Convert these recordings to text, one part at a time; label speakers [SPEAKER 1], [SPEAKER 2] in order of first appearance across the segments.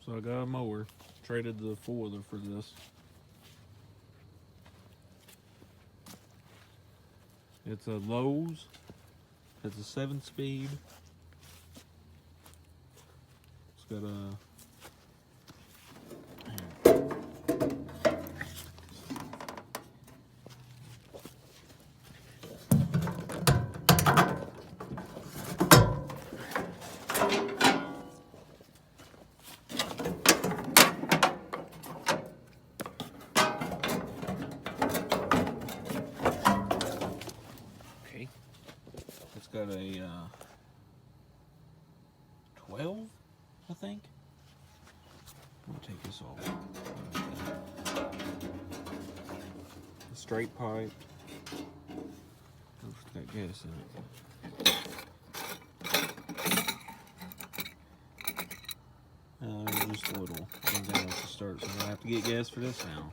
[SPEAKER 1] So I got a mower. Traded the 4-wheeler for this. It's a Lowe's. It's a 7-speed. It's got a... It's got a 12, I think. I'm gonna take this off. A straight pipe. It's got gas in it. Just a little. Anything else to start, so I'm gonna have to get gas for this now.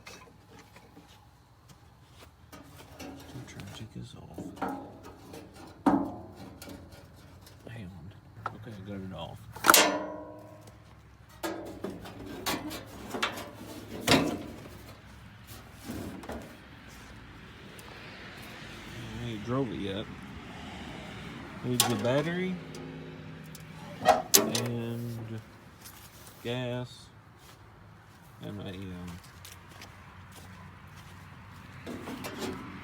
[SPEAKER 1] I'm trying to take this off. Okay, got it off. I ain't drove it yet. Needs the battery and gas and a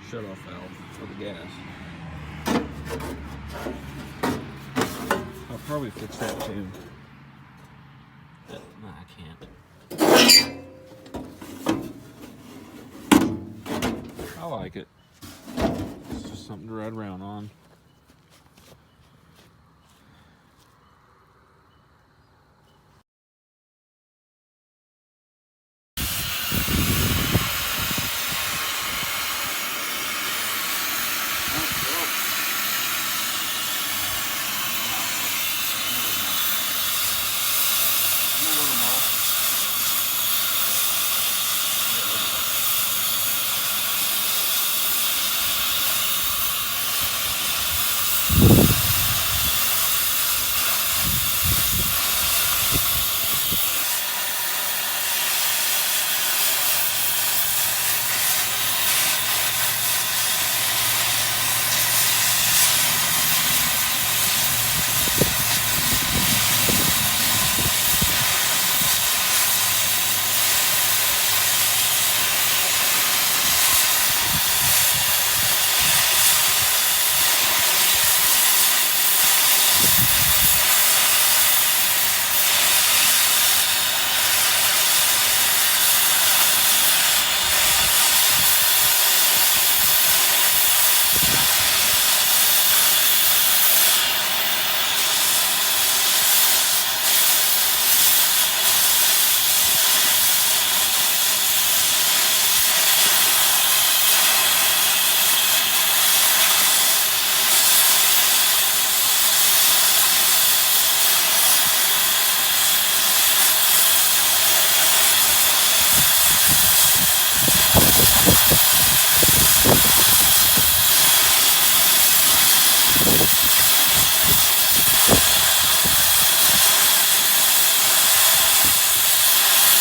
[SPEAKER 1] shut-off valve for the gas. I'll probably fix that too. No, I can't. I like it. It's just something to ride around on.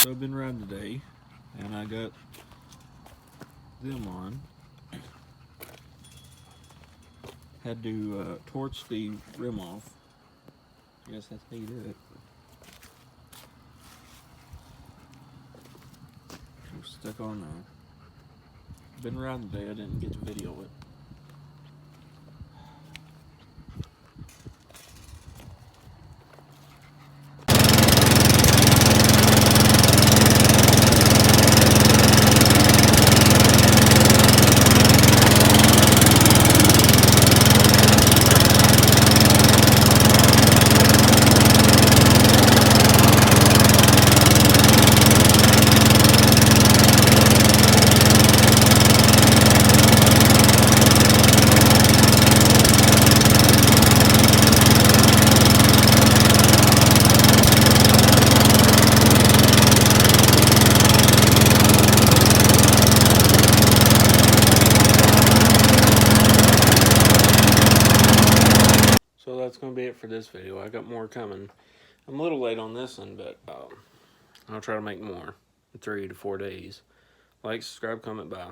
[SPEAKER 1] So I've been riding today, and I got them on. Had to torch the rim off. I guess that's how you do it. Stuck on now. Been riding today, I didn't get to video it. So that's going to be it for this video. I got more coming. I'm a little late on this one, but
[SPEAKER 2] I'll try to make more in 3 to 4 days. Like, subscribe, comment, bye.